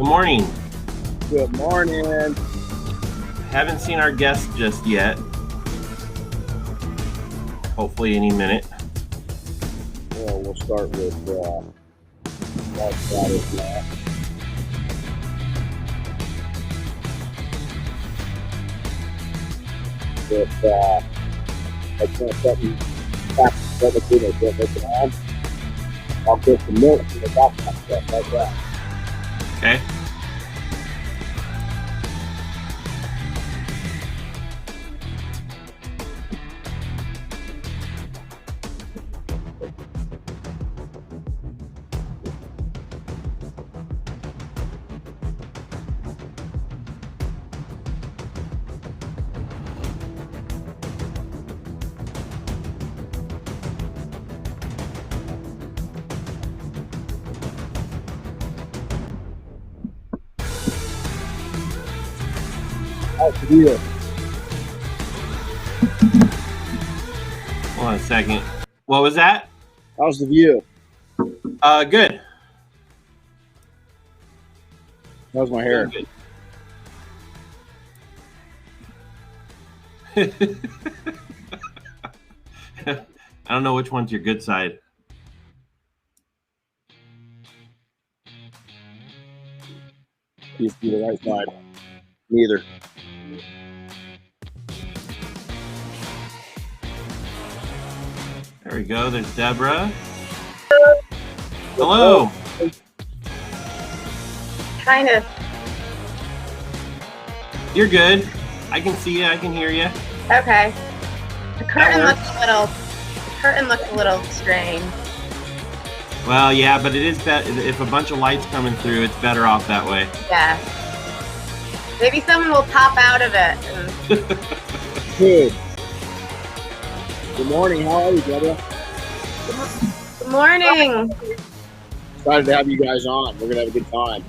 Good morning. Good morning. Haven't seen our guest just yet. Hopefully any minute. Well, we'll start with Mark Fridays now. If I can't set me back to the dinner, can't make it on, I'll get some milk and the doctor stuff like that. Okay. How's the view? Hold on a second. What was that? How's the view? Good. How's my hair? Good. I don't know which one's your good side. Used to be the right side. Neither. There we go. There's Deborah. Hello. Kind of. You're good. I can see you. I can hear you. Okay. The curtain works. looks a little strange. Well, yeah, but it is better if a bunch of lights coming through. It's better off that way. Yeah. Maybe someone will pop out of it. Good. Good morning. How are you, Deborah? Good morning. Excited to have you guys on. We're gonna have a good time.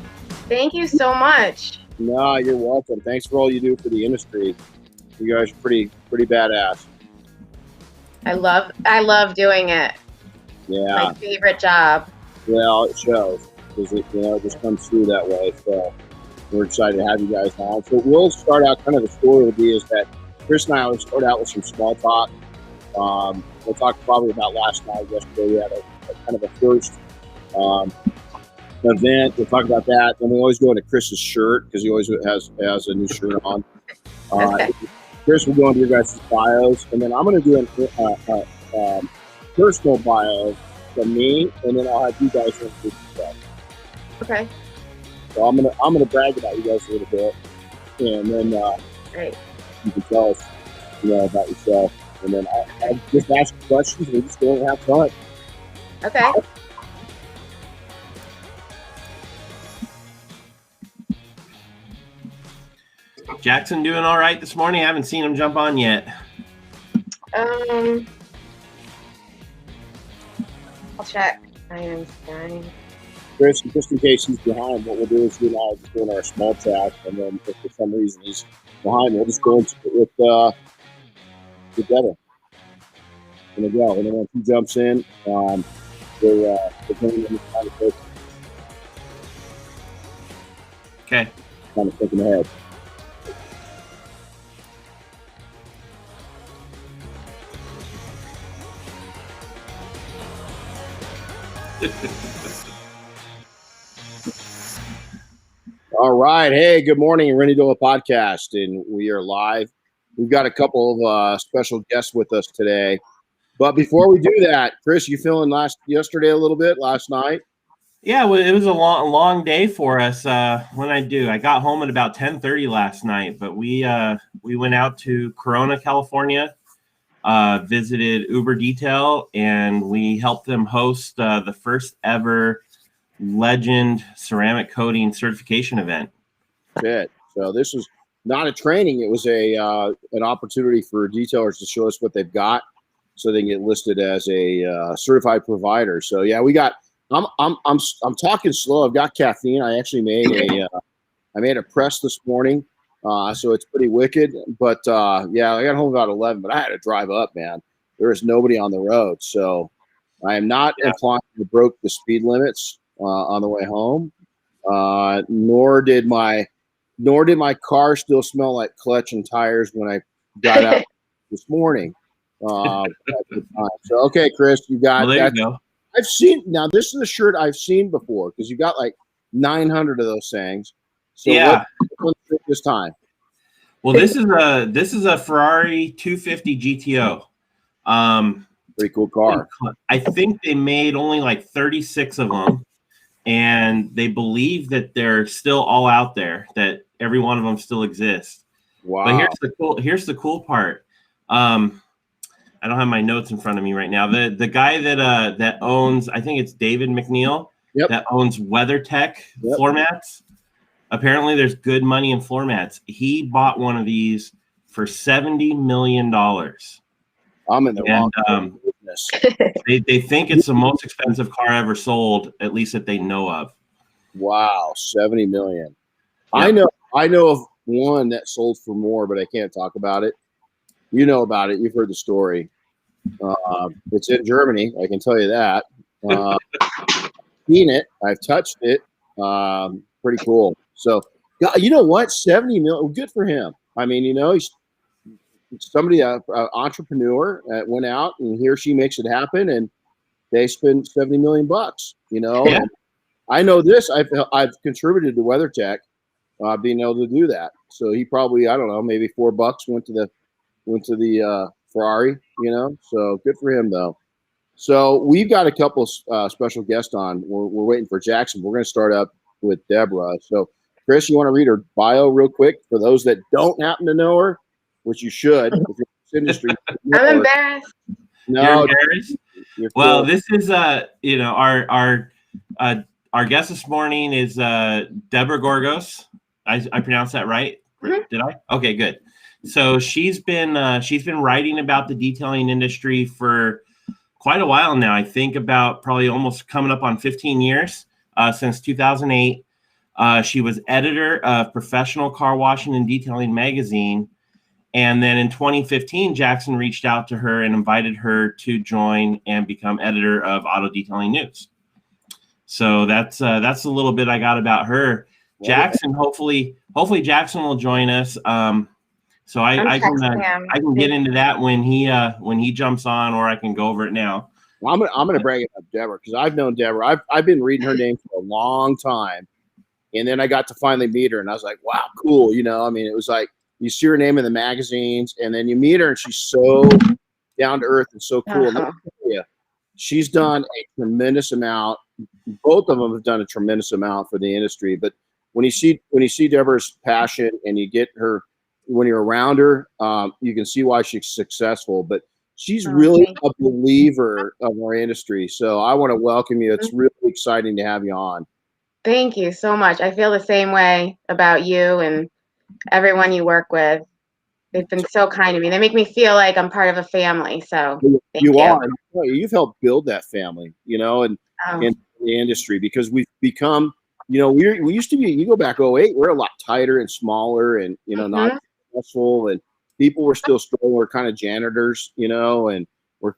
Thank you so much. No, you're welcome. Thanks for all you do for the industry. You guys are pretty badass. I love doing it. Yeah. My favorite job. Well, it shows because it just comes through that way. So we're excited to have you guys on. So we'll start out. Kind of the story will be is that Chris and I always start out with some small talk. We'll talk probably about last night. Yesterday we had a kind of a first event. We'll talk about that. And we always go into Chris's shirt because he always has a new shirt on. Okay. Chris will go into your guys' bios, and then I'm going to do a personal bio from me, and then I'll have you guys introduce yourself. Okay. So I'm gonna brag about you guys a little bit, and then Great. you can tell us, about yourself, and then I'll just ask you questions, and we're just going to have fun. Okay. Jackson doing all right this morning? I haven't seen him jump on yet. I'll check. I am fine. Chris, just in case he's behind, what we'll do is you and I are just doing our small chat, and then if for some reason he's behind, we'll just go into it with Deborah. And then go. And then once he jumps in, we're going in the conversation. Okay. Kind of thinking ahead. All right. Hey, good morning, Renny Doyle podcast, and we are live. We've got a couple of special guests with us today. But before we do that, Chris, you feeling yesterday a little bit, last night? Yeah, well, it was a long day for us. I got home at about 10:30 last night, but we went out to Corona, California, visited Uber Detail, and we helped them host the first ever Legend ceramic coating certification event. Shit. So this was not a training; it was an opportunity for detailers to show us what they've got, so they can get listed as a certified provider. So yeah, we got. I'm talking slow. I've got caffeine. I actually made a press this morning, so it's pretty wicked. But yeah, I got home about 11, but I had to drive up, man. There was nobody on the road, so I am not implying we broke the speed limits on the way home. Nor did my car still smell like clutch and tires when I got out this morning. At the time. So okay, Chris, you got Well, there that. you go. I've seen now. This is a shirt I've seen before because you got like 900 of those things. So Yeah. what this time? Well, this is a Ferrari 250 GTO. Pretty cool car. I think they made only like 36 of them, and they believe that they're still all out there. That every one of them still exists. Wow. But here's the cool part. I don't have my notes in front of me right now. The guy that owns, I think it's David McNeil, that owns WeatherTech floor mats. Apparently, there's good money in floor mats. He bought one of these for $70 million. I'm in the wrong business. They think it's the most expensive car ever sold, at least that they know of. Wow, 70 million. Yeah. I know of one that sold for more, but I can't talk about it. You know about it. You've heard the story. It's in Germany. I can tell you that. Seen it. I've touched it. Pretty cool. So, you know what? 70 million. Good for him. I mean, he's somebody, an entrepreneur that went out and he or she makes it happen, and they spend 70 million bucks. Yeah. I know this. I've contributed to WeatherTech, being able to do that. So he probably, I don't know, maybe $4 went to the Ferrari. So good for him though. So we've got a couple special guests on. We're waiting for Jackson. We're going to start up with Debra. So Chris, you want to read her bio real quick for those that don't happen to know her, which you should. If you're in this industry, I'm embarrassed. No, You're embarrassed? Well, cool. this is our guest this morning is Debra Gorgos. I pronounced that right? Mm-hmm. Did I? Okay, good. So she's been writing about the detailing industry for quite a while now. I think about probably almost coming up on 15 years, since 2008. She was editor of Professional Car Washing and Detailing magazine. And then in 2015, Jackson reached out to her and invited her to join and become editor of Auto Detailing News. So that's a little bit I got about her. Jackson, hopefully Jackson will join us. So I can get into that when he jumps on, or I can go over it now. Well, I'm gonna bring it up Debra because I've known Debra. I've been reading her name for a long time, and then I got to finally meet her, and I was like, wow, cool. I mean, it was like you see her name in the magazines, and then you meet her, and she's so down to earth and so cool. And let me tell you, she's done a tremendous amount. Both of them have done a tremendous amount for the industry. But when you see Debra's passion and you get her, when you're around her, you can see why she's successful. But she's really a believer of our industry. So I want to welcome you. It's really exciting to have you on. Thank you so much. I feel the same way about you and everyone you work with. They've been so kind to me. They make me feel like I'm part of a family. So thank you. Are. You've helped build that family, and in the industry, because we've become, we used to be, you go back 2008, we're a lot tighter and smaller and, not successful, and people were still struggling. We're kind of janitors, and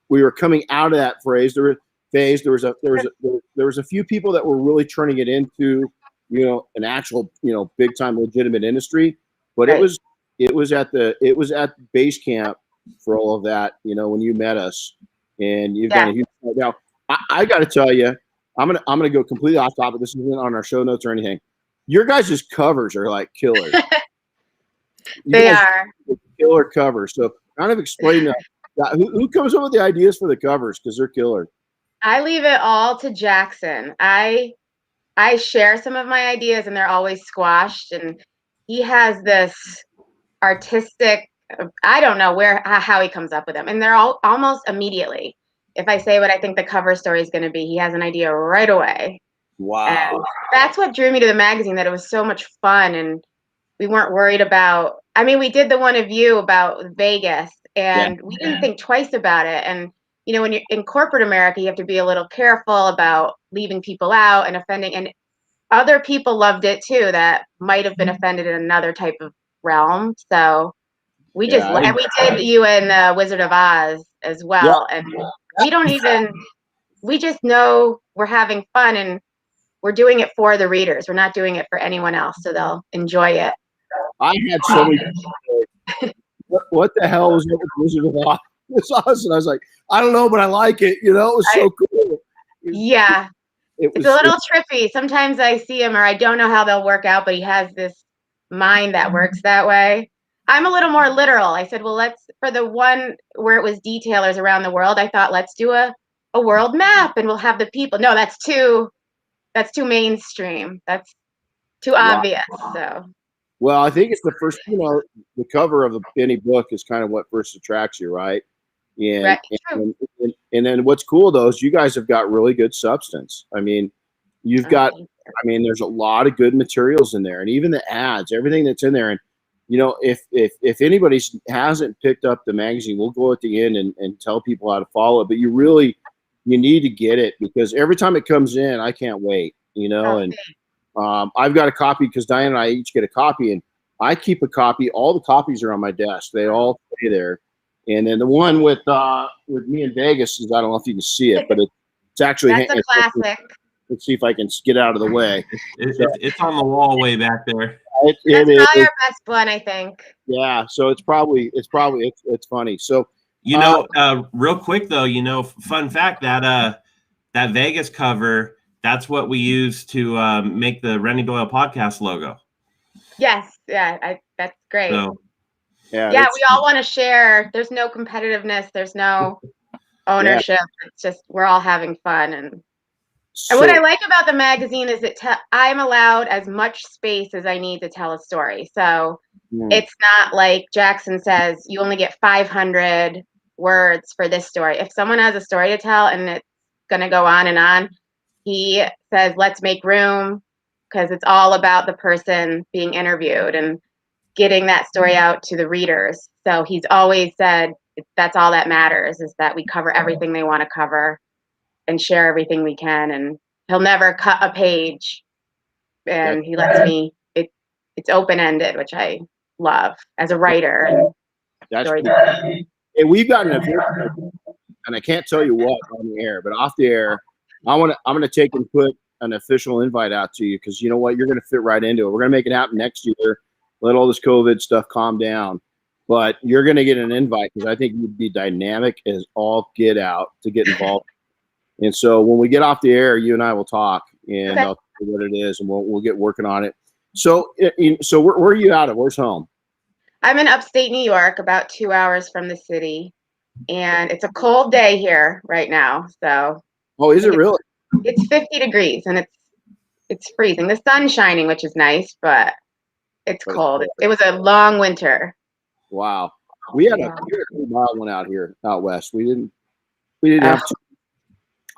we were coming out of that phase. There was a few people that were really turning it into, an actual, big time legitimate industry, but it was at base camp for all of that, when you met us, and you've done a huge. Now, I got to tell you, I'm gonna go completely off topic. This isn't on our show notes or anything. Your guys' covers are like killer. They are killer covers. So kind of explain that. Who comes up with the ideas for the covers, because they're killer? I leave it all to Jackson. I share some of my ideas, and they're always squashed. And he has this artistic. I don't know how he comes up with them, and they're all almost immediately. If I say what I think the cover story is going to be, he has an idea right away. Wow. And that's what drew me to the magazine, that it was so much fun, and we weren't worried about, we did the one of you about Vegas, and we didn't think twice about it. And, when you're in corporate America, you have to be a little careful about leaving people out and offending. And other people loved it too that might have been offended in another type of realm. So we and we did you in Wizard of Oz as well. And we just know we're having fun, and we're doing it for the readers. We're not doing it for anyone else, so they'll enjoy it. I had so many what the hell was it with Wizard of Oz? It's awesome. I was like, I don't know, but I like it. It was so cool. Yeah. It's a little trippy. Sometimes I see him or I don't know how they'll work out, but he has this mind that works that way. I'm a little more literal. I said, well, for the one where it was detailers around the world, I thought, let's do a world map and we'll have the people. No, that's too mainstream. That's too obvious. So. Well, I think it's the first, the cover of any book is kind of what first attracts you, right? And, and then what's cool though is you guys have got really good substance. I mean, you've got, there's a lot of good materials in there, and even the ads, everything that's in there. And if anybody hasn't picked up the magazine, we'll go at the end and tell people how to follow it. But you need to get it, because every time it comes in, I can't wait. And I've got a copy because Diane and I each get a copy, and I keep a copy. All the copies are on my desk. They all stay there. And then the one with me in Vegas is, I don't know if you can see it, but it's actually that's a classic. Let's see if I can get out of the way. It's on the wall way back there. That's probably our best one, I think. Yeah, so it's funny. So real quick though, fun fact that Vegas cover, that's what we use to make the Renny Doyle podcast logo. Yes, yeah, that's great. So, yeah, we all want to share. There's no competitiveness. There's no ownership. Yeah. It's just we're all having fun. And what I like about the magazine is I'm allowed as much space as I need to tell a story. So it's not like Jackson says you only get 500 words for this story. If someone has a story to tell and it's going to go on and on, he says, let's make room, because it's all about the person being interviewed and getting that story out to the readers. So he's always said that's all that matters, is that we cover everything they want to cover and share everything we can. And he'll never cut a page, and he lets me, it's open-ended, which I love as a writer. That's cool. Hey, we've gotten and I can't tell you what on the air, but off the air, I'm going to take and put an official invite out to you, because you know what? You're going to fit right into it. We're going to make it happen next year. Let all this COVID stuff calm down. But you're going to get an invite, because I think you'd be dynamic as all get out to get involved. And so when we get off the air, you and I will talk, and I'll tell you what it is, and we'll get working on it. So where are you out of? Where's home? I'm in upstate New York, about 2 hours from the city. And it's a cold day here right now. So. Oh, is it really? It's 50 degrees and it's freezing. The sun's shining, which is nice, but it's cold. It was a long winter. Wow. We had a pretty mild one out west. We didn't have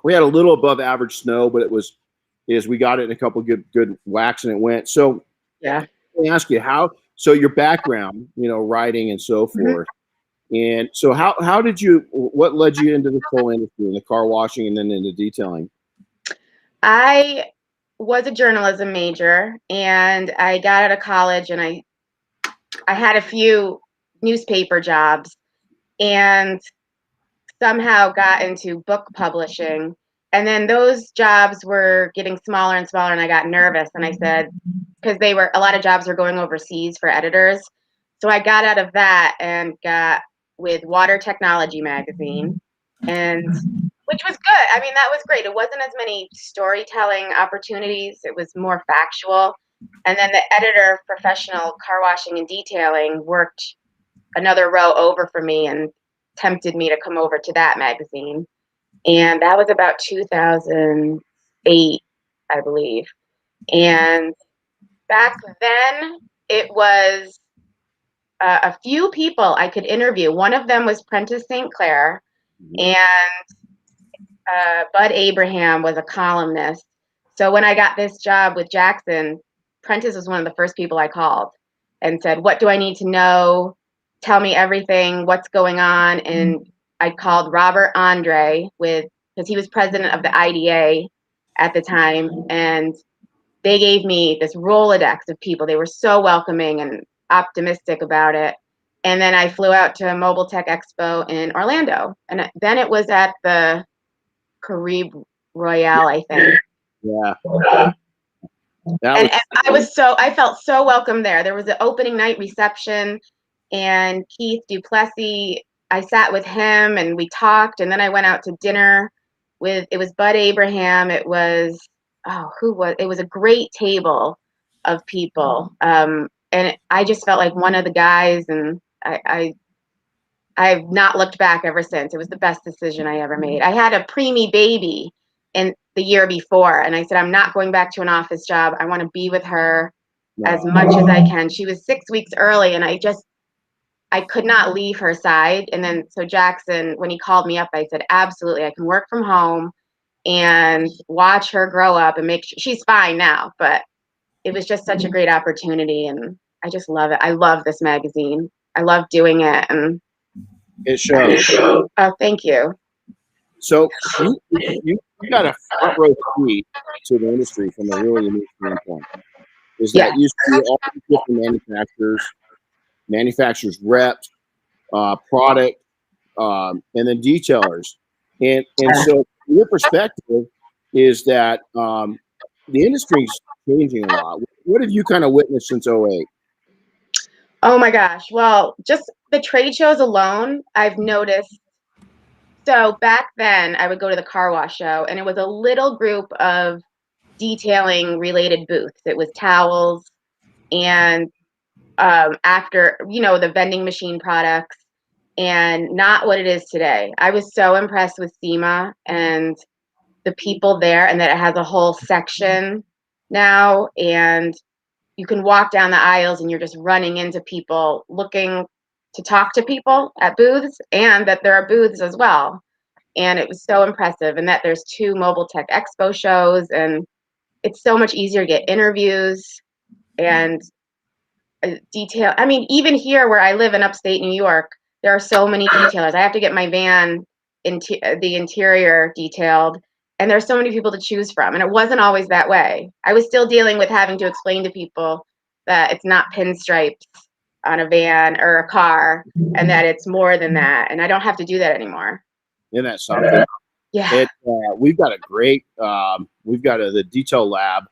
we had a little above average snow, but we got it in a couple of good whacks and it went. So let me ask you so your background, writing and so forth. And so what led you into this whole industry, in the car washing and then into detailing? I was a journalism major, and I got out of college, and I had a few newspaper jobs, and somehow got into book publishing. And then those jobs were getting smaller and smaller, and I got nervous, and I said, because a lot of jobs were going overseas for editors. So I got out of that and got with Water Technology magazine, which was good. I mean, that was great. It wasn't as many storytelling opportunities. It was more factual. And then the editor, professional car washing and detailing, worked another row over for me and tempted me to come over to that magazine. And that was about 2008, I believe. And back then, it was a few people I could interview. One of them was Prentice St. Clair, and Bud Abraham was a columnist. So when I got this job with Jackson, Prentice was one of the first people I called and said, what do I need to know? Tell me everything, what's going on. And I called Robert Andre because he was president of the IDA at the time. And they gave me this Rolodex of people. They were so welcoming and optimistic about it. And then I flew out to Mobile Tech Expo in Orlando. And then it was at the Caribe Royale, I think. Yeah. And I felt so welcome there. There was an opening night reception, and Keith Duplessis, I sat with him and we talked, and then I went out to dinner it was Bud Abraham. It was, it was a great table of people. And I just felt like one of the guys, and I've not looked back ever since. It was the best decision I ever made. I had a preemie baby in the year before, and I said, I'm not going back to an office job. I want to be with her as much as I can. She was 6 weeks early, and I could not leave her side. And then, so Jackson, when he called me up, I said, absolutely, I can work from home and watch her grow up and make sure she's fine now. But it was just such a great opportunity, and I just love it. I love this magazine. I love doing it, and it shows. Oh, thank you. So you got a front row seat to the industry from a really unique standpoint. Is that you see all the different manufacturers reps, product, and then detailers. And so your perspective is that the industry is changing a lot. What have you kind of witnessed since 2008? Oh my gosh. Well, just the trade shows alone, I've noticed. So back then I would go to the car wash show, and it was a little group of detailing related booths. It was towels and after, the vending machine products, and not what it is today. I was so impressed with SEMA and the people there, and that it has a whole section now, and you can walk down the aisles and you're just running into people looking to talk to people at booths, and that there are booths as well. And it was so impressive, and that there's 2 Mobile Tech Expo shows, and it's so much easier to get interviews and detail. I mean, even here where I live in upstate New York, there are so many detailers. I have to get my van the interior detailed, and there's so many people to choose from. And it wasn't always that way. I was still dealing with having to explain to people that it's not pinstripes on a van or a car, and that it's more than that. And I don't have to do that anymore. Isn't that something? Yeah. We've got a great, the detail lab.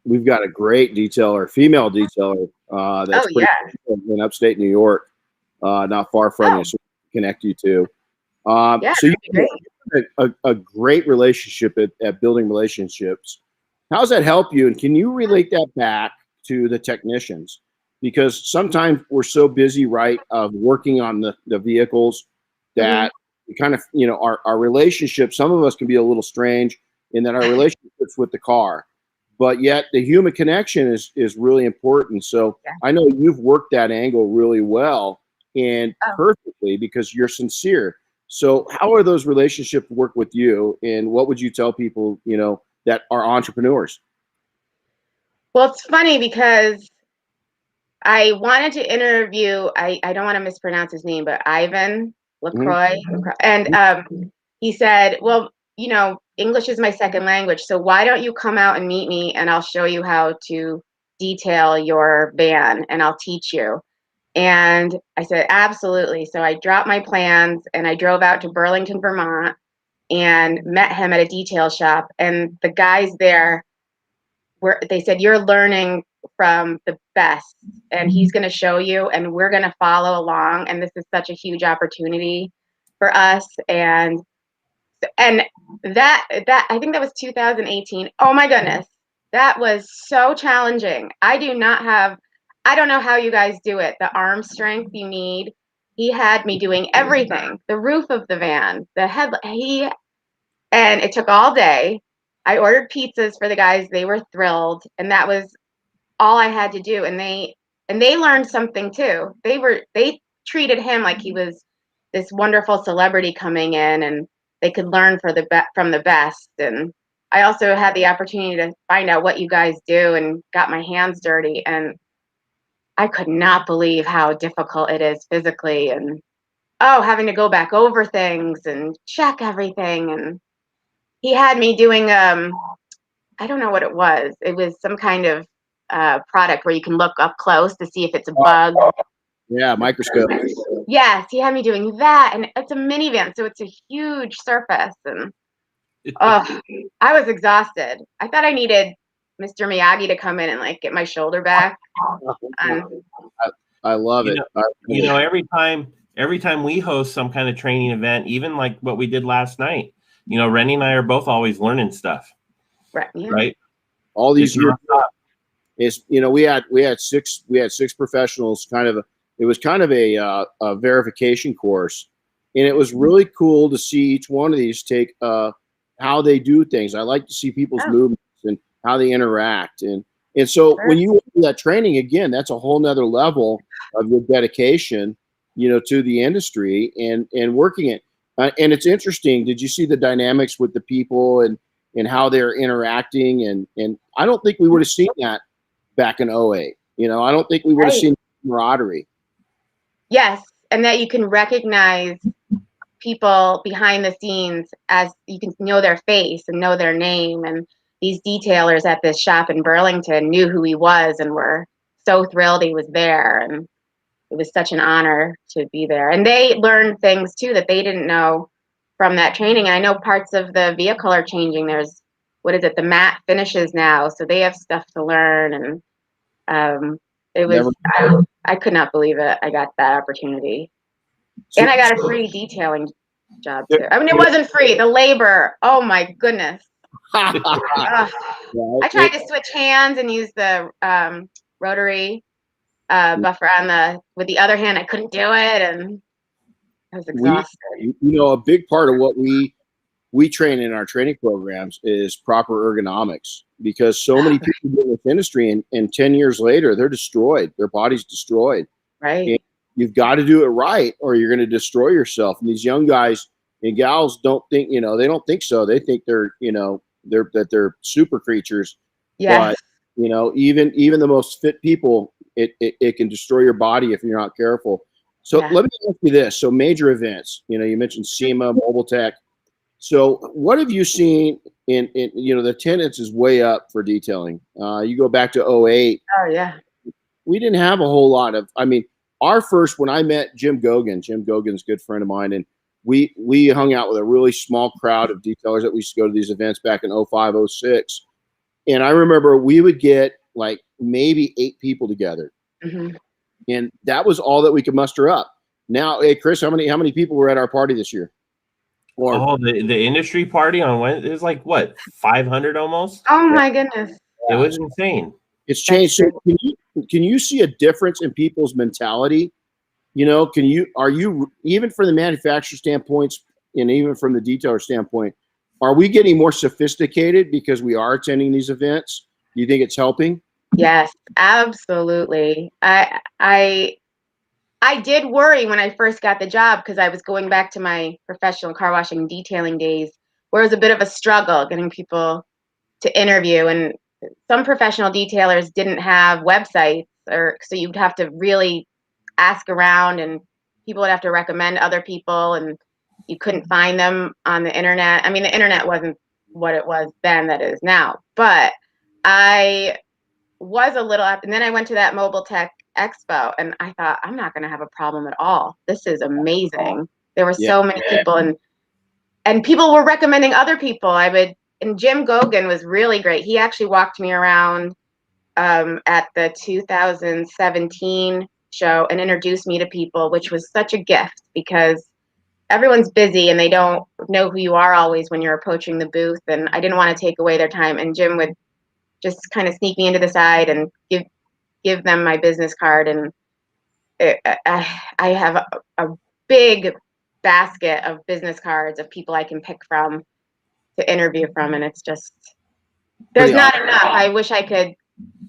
We've got a great detailer, female detailer, that's in upstate New York, not far from you, so we can connect you to. So you have a great relationship at building relationships. How does that help you? And can you relate that back to the technicians? Because sometimes we're so busy, right, of working on the vehicles that we kind of, our relationships, some of us can be a little strange in that our relationships with the car, but yet the human connection is really important. So I know you've worked that angle really well and perfectly because you're sincere. So how are those relationships work with you, and what would you tell people, that are entrepreneurs? Well, it's funny because I wanted to interview, I don't want to mispronounce his name, but Ivan LaCroix. And he said, well, English is my second language, so why don't you come out and meet me, and I'll show you how to detail your van, and I'll teach you. And I said, absolutely. So I dropped my plans, and I drove out to Burlington, Vermont, and met him at a detail shop. And the guys there they said, you're learning from the best, and he's going to show you, and we're going to follow along. And this is such a huge opportunity for us. And that I think that was 2018. Oh my goodness. That was so challenging. I don't know how you guys do it. The arm strength you need. He had me doing everything. The roof of the van, and it took all day. I ordered pizzas for the guys. They were thrilled. And that was all I had to do. And they learned something too. They treated him like he was this wonderful celebrity coming in, and they could learn from the best. And I also had the opportunity to find out what you guys do, and got my hands dirty. And I could not believe how difficult it is physically, and having to go back over things and check everything. And he had me doing I don't know what it was. It was some kind of product where you can look up close to see if it's a bug. Yeah, microscope. Yes, he had me doing that, and it's a minivan, so it's a huge surface. And Oh, I was exhausted. I thought I needed Mr. Miyagi to come in and like get my shoulder back. I love it. Every time we host some kind of training event, even like what we did last night, Renny and I are both always learning stuff. Right. Yeah. Right. All these years, we had six professionals. It was kind of a verification course, and it was really cool to see each one of these take how they do things. I like to see people's movements and how they interact, and so when you do that training again, that's a whole nother level of your dedication, to the industry and working it. And it's interesting. Did you see the dynamics with the people and how they're interacting? And I don't think we would have seen that back in 08. I don't think we would have seen camaraderie. Yes, and that you can recognize people behind the scenes as you can know their face and know their name. And these detailers at this shop in Burlington knew who he was and were so thrilled he was there. And it was such an honor to be there. And they learned things too that they didn't know from that training. And I know parts of the vehicle are changing. There's, the matte finishes now. So they have stuff to learn. And it was, I could not believe it. I got that opportunity. And I got a free detailing job too. I mean, it wasn't free. The labor, oh my goodness. I tried to switch hands and use the rotary buffer with the other hand. I couldn't do it, and I was exhausted. A big part of what we train in our training programs is proper ergonomics, because so many people in this industry and 10 years later, they're destroyed. Their body's destroyed. Right. And you've got to do it right or you're going to destroy yourself. And these young guys and gals don't think, they don't think so. They think they're they're super creatures. Yeah. But, even the most fit people, it can destroy your body if you're not careful. So let me ask you this. So major events, you mentioned SEMA, Mobile Tech. So what have you seen in the attendance is way up for detailing. You go back to 08. Oh yeah. We didn't have a whole lot of, our first, when I met Jim Gogan's a good friend of mine. And we hung out with a really small crowd of detailers that we used to go to these events back in 05, 06. And I remember we would get like maybe 8 people together. Mm-hmm. And that was all that we could muster up. Now, hey, Chris, how many people were at our party this year? The industry party on Wednesday, it was like what, 500 almost? Oh my goodness. It was insane. It's changed. So can you see a difference in people's mentality? Are you, even from the manufacturer standpoints and even from the detailer standpoint, are we getting more sophisticated because we are attending these events? Do you think it's helping? Yes, absolutely. I did worry when I first got the job because I was going back to my professional car washing and detailing days, where it was a bit of a struggle getting people to interview. And some professional detailers didn't have websites, so you'd have to really ask around and people would have to recommend other people and you couldn't find them on the internet. I mean, the internet wasn't what it was then that it is now, but I was a little up. And then I went to that Mobile Tech Expo and I thought, I'm not going to have a problem at all. This is amazing. There were so many people and people were recommending other people. And Jim Gogan was really great. He actually walked me around at the 2017 show and introduced me to people, which was such a gift because everyone's busy and they don't know who you are always when you're approaching the booth. And I didn't want to take away their time. And Jim would just kind of sneak me into the side and give them my business card. And I have a big basket of business cards of people I can pick from to interview from. And it's just, there's not enough. I wish I could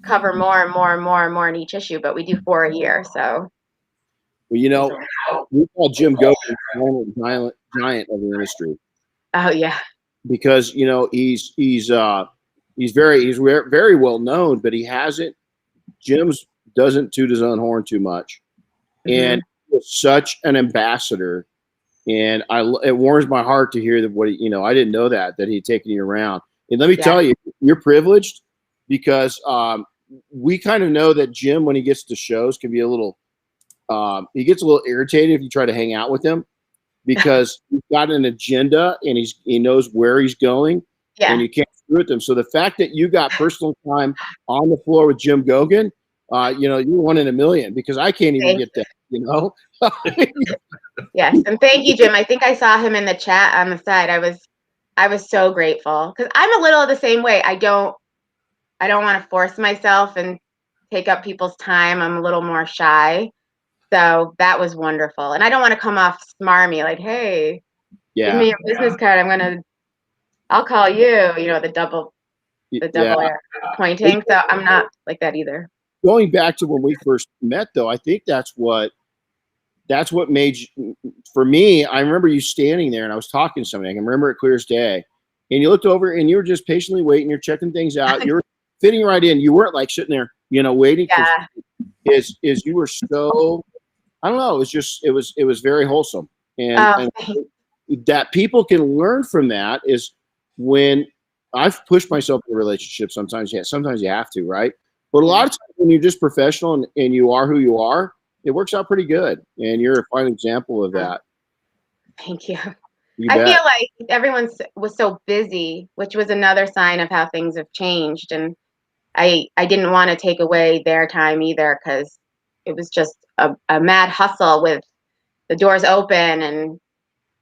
cover more and more and more and more in each issue, but we do 4 a year. So. Well, we call Jim Gogan the giant of the industry. Oh yeah. Because, he's very well known, but Jim's doesn't toot his own horn too much. Mm-hmm. And he's such an ambassador. And it warms my heart to hear that I didn't know that he'd taken you around. And let me tell you, you're privileged because we kind of know that Jim, when he gets to shows, can be he gets a little irritated if you try to hang out with him. because he's got an agenda and he knows where he's going, and you can't screw with him. So the fact that you got personal time on the floor with Jim Gogan, you're one in a million, because I can't even get that, Yes, and thank you, Jim. I think I saw him in the chat on the side. I was so grateful, because I'm a little the same way. I don't want to force myself and take up people's time. I'm a little more shy. So that was wonderful. And I don't want to come off smarmy, like, hey, give me your business card. I'll call you, the double air pointing. So I'm not like that either. Going back to when we first met, though, I think that's what made you, for me. I remember you standing there and I was talking to somebody. I can remember it clear as day. And you looked over and you were just patiently waiting. You're checking things out. You're fitting right in. You weren't like sitting there, waiting. Yeah. Is you were so, I don't know. It was very wholesome. And that people can learn from that is when I've pushed myself in a relationship. Sometimes you have to, right? But a lot of times when you're just professional and you are who you are, it works out pretty good. And you're a fine example of that. Thank you. I feel like everyone was so busy, which was another sign of how things have changed. And I didn't want to take away their time either, because it was just a mad hustle with the doors open and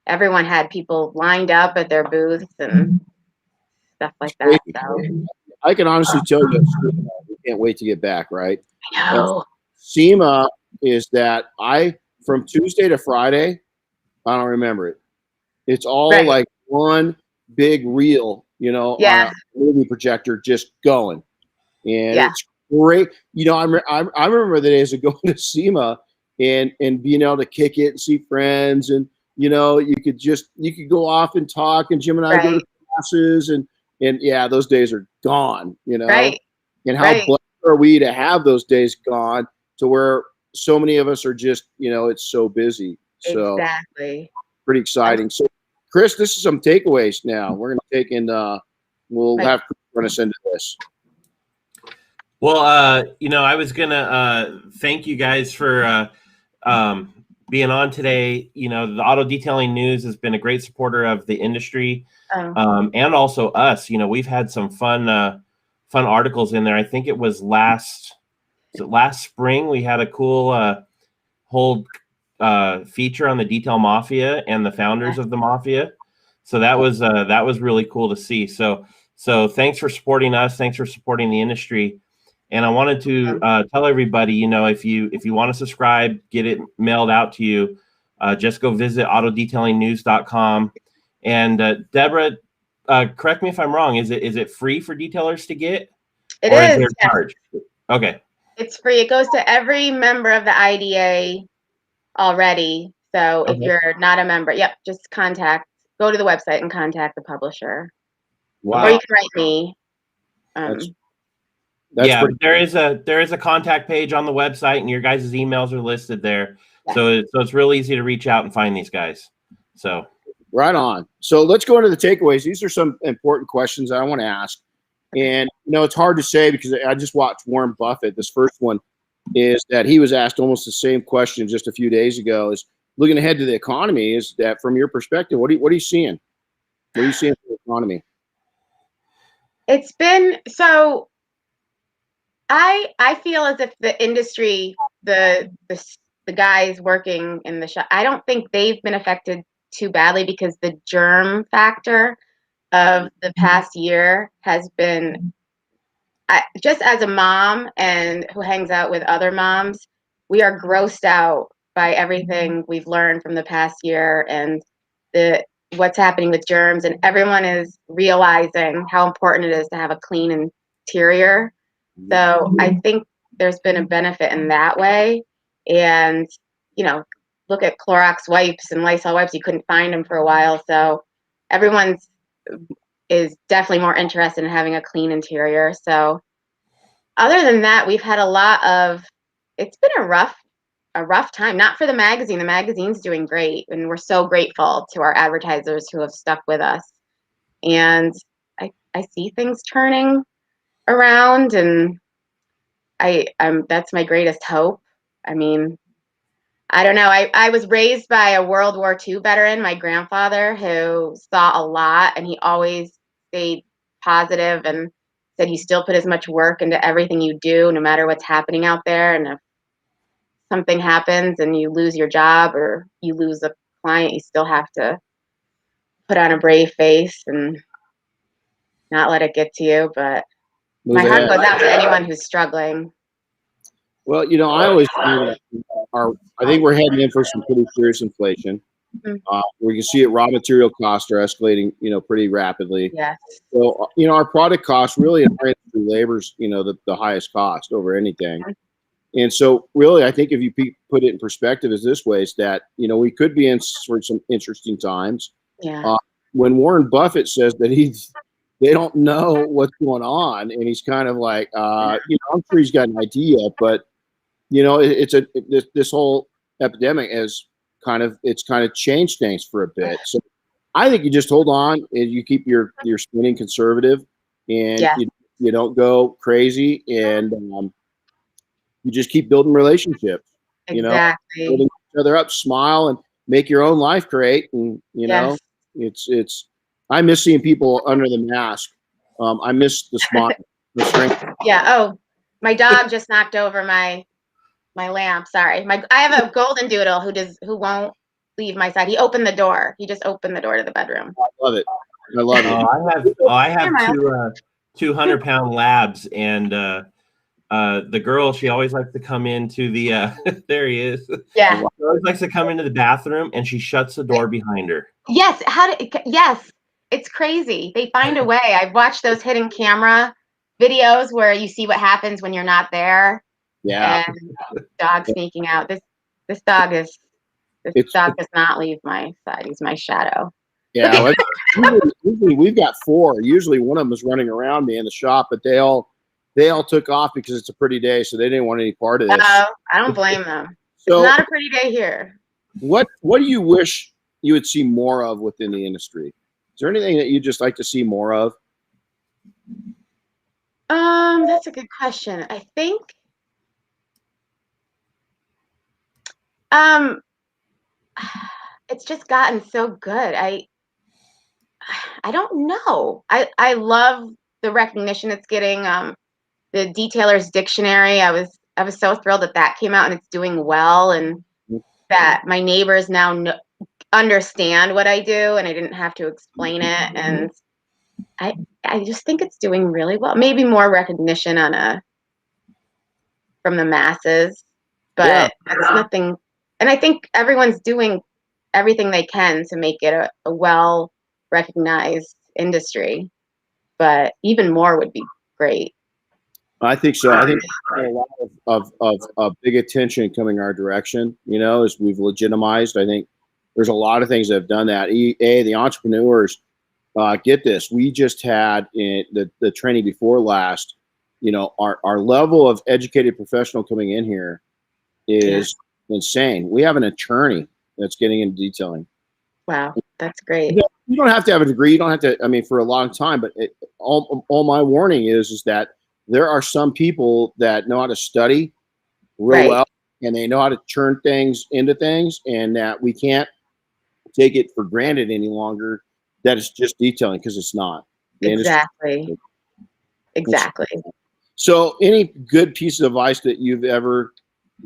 everyone had people lined up at their booths and stuff like that. So I can honestly tell you, we can't wait to get back, right? I know. SEMA is that from Tuesday to Friday, I don't remember it. It's all like one big reel, on a movie projector just going. And it's great. I remember the days of going to SEMA and being able to kick it and see friends, and you could go off and talk, and Jim and I go to classes, and those days are gone, Right. And how blessed are we to have those days gone, to where so many of us are just, it's so busy. So exactly. Pretty exciting. So Chris, this is some takeaways now. We're going to take in, we'll have Chris run us into this. Well, I was going to thank you guys for being on today. The Auto Detailing News has been a great supporter of the industry, and also us. We've had some fun articles in there. I think it was last spring we had a cool whole feature on the Detail Mafia and the founders of the Mafia. So that was really cool to see. So thanks for supporting us. Thanks for supporting the industry. And I wanted to tell everybody, if you want to subscribe, get it mailed out to you, just go visit autodetailingnews.com. And Deborah, correct me if I'm wrong. Is it free for detailers to get? It or is. there a charge? Okay. It's free. It goes to every member of the IDA already. So if you're not a member, just go to the website and contact the publisher. Wow. Or you can write me. There is a contact page on the website, and your guys' emails are listed there. Yeah. So it's real easy to reach out and find these guys. So right on. So let's go into the takeaways. These are some important questions I want to ask. And it's hard to say because I just watched Warren Buffett. This first one is that he was asked almost the same question just a few days ago. Is looking ahead to the economy. Is that from your perspective? What are you seeing? What are you seeing for the economy? It's been so. I feel as if the industry, the guys working in the shop, I don't think they've been affected too badly, because the germ factor of the past year has been, just as a mom and who hangs out with other moms, we are grossed out by everything we've learned from the past year and what's happening with germs, and everyone is realizing how important it is to have a clean interior. So I think there's been a benefit in that way. And, look at Clorox wipes and Lysol wipes. You couldn't find them for a while. So everyone is definitely more interested in having a clean interior. So other than that, we've had it's been a rough time, not for the magazine. The magazine's doing great, and we're so grateful to our advertisers who have stuck with us. And I see things turning around, and I'm that's my greatest hope. I mean, I don't know. I was raised by a World War II veteran, my grandfather, who saw a lot, and he always stayed positive and said you still put as much work into everything you do, no matter what's happening out there. And if something happens and you lose your job or you lose a client, you still have to put on a brave face and not let it get to you. But Move my heart ahead. goes out to anyone who's struggling. Well, I always think that I think we're heading in for some pretty serious inflation. We can see it. Raw material costs are escalating, pretty rapidly. Yes. So, our product costs really in our industry, labor's, the highest cost over anything. And so really, I think if you put it in perspective is this way, is that, we could be in for some interesting times. Yeah. When Warren Buffett says that they don't know what's going on, and he's kind of like, I'm sure he's got an idea, but this whole epidemic has kind of changed things for a bit. So I think you just hold on and you keep your spending conservative, and you don't go crazy, and you just keep building relationships. Exactly. Building each other up, smile, and make your own life great. And it's. I miss seeing people under the mask. I miss the smile, the strength. Yeah. Oh, my dog just knocked over my lamp. Sorry. I have a golden doodle who won't leave my side. He opened the door. He just opened the door to the bedroom. I love it. I love it. I have 200-pound labs, and the girl, she always likes to come into the there he is. Yeah. She always likes to come into the bathroom, and she shuts the door behind her. Yes. Yes. It's crazy. They find a way. I've watched those hidden camera videos where you see what happens when you're not there. Yeah. And dog sneaking out. This dog does not leave my side. He's my shadow. Yeah. Usually we've got 4. Usually one of them is running around me in the shop, but they all took off because it's a pretty day, so they didn't want any part of this. I don't blame them. So, it's not a pretty day here. What do you wish you would see more of within the industry? Is there anything that you'd just like to see more of? That's a good question. I think it's just gotten so good. I don't know. I love the recognition it's getting. The Detailer's Dictionary. I was so thrilled that came out and it's doing well, and that my neighbors now understand what I do, and I didn't have to explain it. And I just think it's doing really well. Maybe more recognition from the masses, but it's nothing. And I think everyone's doing everything they can to make it a well-recognized industry. But even more would be great. I think so. I think a lot of big attention coming our direction, as we've legitimized. I think there's a lot of things that have done that. The entrepreneurs, get this. We just had in the training before last, our level of educated professional coming in here is insane. We have an attorney that's getting into detailing. Wow, that's great. You don't have to have a degree. You don't have to, for a long time, but all my warning is that there are some people that know how to study real well, and they know how to turn things into things, and that we can't take it for granted any longer that it's just detailing, because it's not. Exactly. So any good piece of advice that you've ever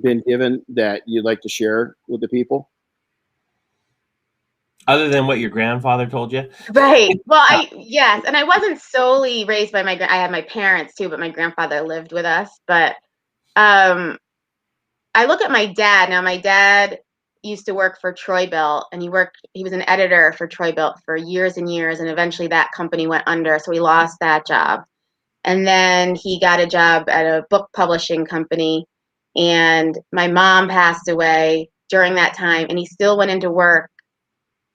been given that you'd like to share with the people? Other than what your grandfather told you? Right. Well, yes. And I wasn't solely raised by I had my parents too, but my grandfather lived with us. But I look at my dad. Now, my dad used to work for Troy-Bilt, and he was an editor for Troy-Bilt for years and years. And eventually that company went under. So he lost that job. And then he got a job at a book publishing company. And my mom passed away during that time, and he still went into work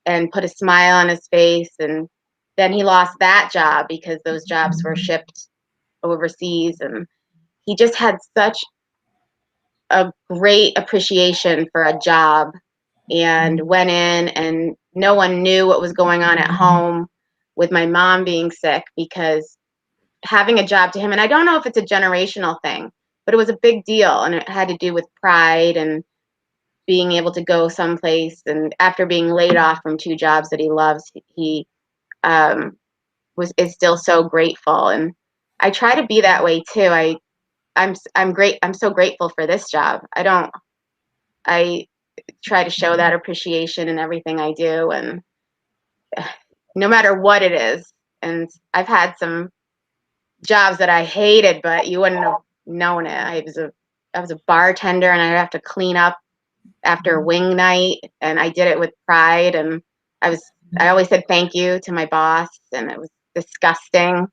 and put a smile on his face. And then he lost that job because those jobs were shipped overseas. And he just had such a great appreciation for a job, and went in, and no one knew what was going on at home with my mom being sick, because having a job to him, and I don't know if it's a generational thing, but it was a big deal, and it had to do with pride. And being able to go someplace, and after being laid off from 2 jobs that he loves, he is still so grateful. And I try to be that way too. I'm so grateful for this job. I try to show that appreciation in everything I do, and no matter what it is. And I've had some jobs that I hated, but you wouldn't have known it. I was a bartender, and I'd have to clean up after wing night, and I did it with pride. And I always said thank you to my boss, and it was disgusting.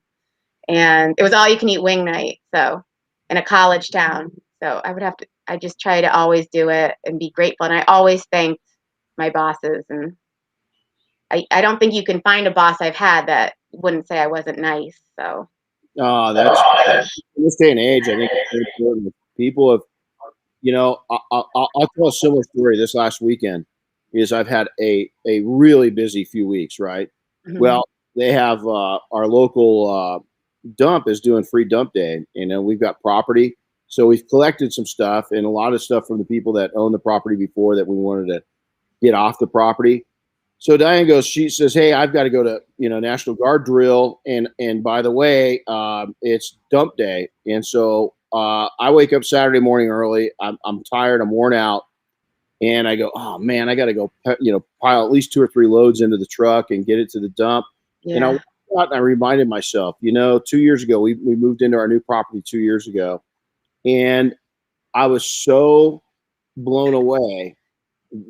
And it was all you can eat wing night, so in a college town. So I just try to always do it and be grateful. And I always thanked my bosses. And I don't think you can find a boss I've had that wouldn't say I wasn't nice. So. That's in this day and age, I think it's very important. People have, I'll tell a similar story. This last weekend is I've had a really busy few weeks, right? Mm-hmm. Well, they have our local dump is doing free dump day. We've got property. So we've collected some stuff, and a lot of stuff from the people that own the property before that we wanted to get off the property. So Diane she says, hey, I've got to go to, National Guard drill. And by the way, it's dump day. And so I wake up Saturday morning early. I'm tired. I'm worn out. And I go, oh man, I got to go, pile at least 2 or 3 loads into the truck and get it to the dump. Yeah. And I went out and I reminded myself, 2 years ago, we moved into our new property 2 years ago. And I was so blown away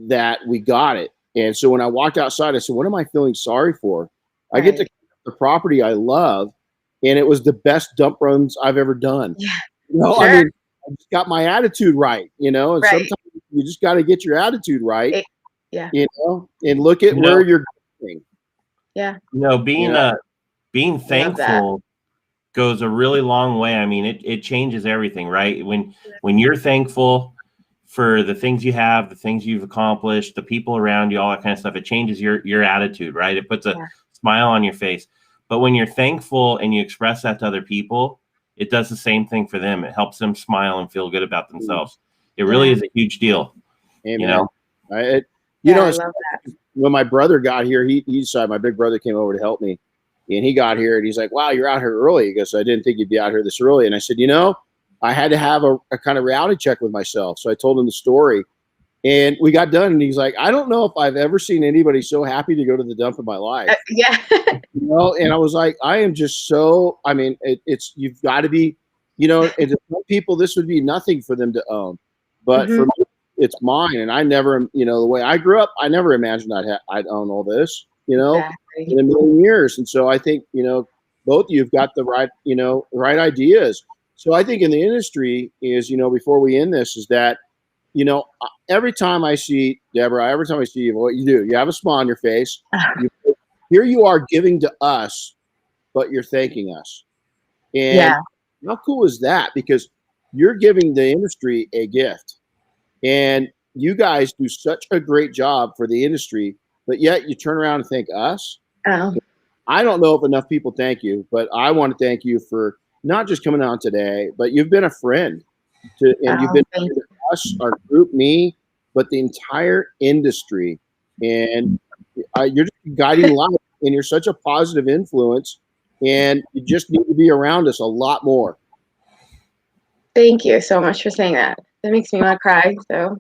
that we got it. And so when I walked outside, I said, what am I feeling sorry for? Right. I get to the property I love, and it was the best dump runs I've ever done. Yeah. Sure. I mean, I just got my attitude right, and right. Sometimes you just got to get your attitude right, and look at where you're going. Yeah. Being thankful goes a really long way. I mean, it changes everything, right? When you're thankful for the things you have, the things you've accomplished, the people around you, all that kind of stuff, it changes your attitude, right? It puts a smile on your face. But when you're thankful and you express that to other people, it does the same thing for them. It helps them smile and feel good about themselves. It really is a huge deal. Amen. I love that. When my brother got here, my big brother came over to help me, and he got here and he's like, wow, you're out here early. He goes, I didn't think you'd be out here this early. And I said, I had to have a kind of reality check with myself. So I told him the story, and we got done. And he's like, I don't know if I've ever seen anybody so happy to go to the dump in my life. Yeah. And I was like, I am just so, I mean, you've got to be, and to some people, this would be nothing for them to own, but for me, it's mine. And I never, the way I grew up, I never imagined I'd own all this, in a million years. And so I think, both of you've got the right, right ideas. So I think in the industry is, before we end this, is that, every time I see Debra, every time I see you, what you do, you have a smile on your face. Here you are giving to us, but you're thanking us. And how cool is that? Because you're giving the industry a gift. And you guys do such a great job for the industry, but yet you turn around and thank us. Oh. I don't know if enough people thank you, but I want to thank you for not just coming on today, but you've been a friend you've been to us, our group, me, but the entire industry. And you're just guiding light, and you're such a positive influence, and you just need to be around us a lot more. Thank you so much for saying that. That makes me want to cry. So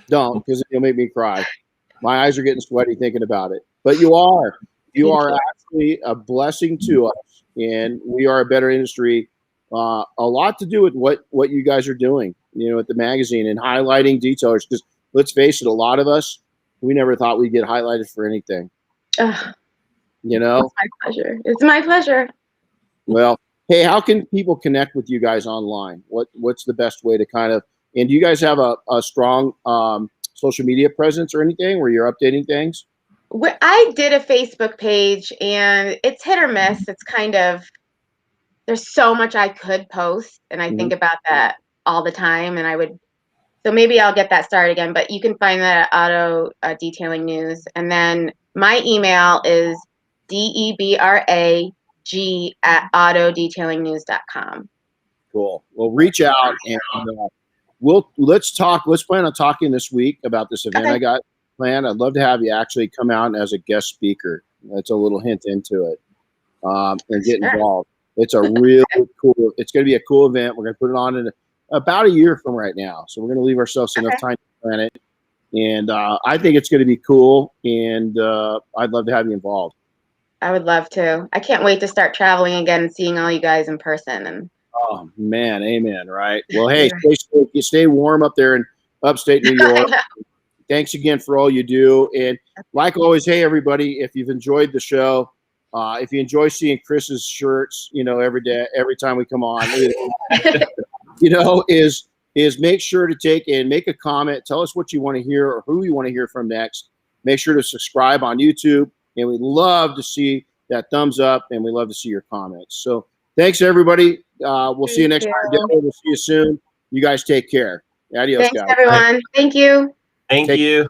don't, because you'll make me cry. My eyes are getting sweaty thinking about it. But you are actually a blessing to us. And we are a better industry. A lot to do with what you guys are doing, at the magazine and highlighting detailers. Because let's face it, a lot of us, we never thought we'd get highlighted for anything. It's my pleasure. It's my pleasure. Well, hey, how can people connect with you guys online? What's the best way to kind of? And do you guys have a strong social media presence or anything where you're updating things? I did a Facebook page, and it's hit or miss. It's kind of, there's so much I could post, and I think about that all the time, and so maybe I'll get that started again, but you can find that at Auto Detailing News. And then my email is debrag@autodetailingnews.com. Cool. Well, reach out, and let's plan on talking this week about this event I got planned. I'd love to have you actually come out as a guest speaker. That's a little hint into it, and get involved. It's a really cool. It's going to be a cool event. We're going to put it on in about a year from right now. So we're going to leave ourselves enough time to plan it. And I think it's going to be cool. And I'd love to have you involved. I would love to. I can't wait to start traveling again and seeing all you guys in person. And oh man, amen. Right. Well, hey, stay warm up there in upstate New York. Thanks again for all you do. And like always, hey everybody, if you've enjoyed the show, if you enjoy seeing Chris's shirts, every time we come on, is make sure to take and make a comment. Tell us what you want to hear or who you want to hear from next. Make sure to subscribe on YouTube, and we'd love to see that thumbs up, and we love to see your comments. So thanks everybody. We'll see you next time. We'll see you soon. You guys take care. Adios, thanks, guys. everyone. Thank you. Thank you.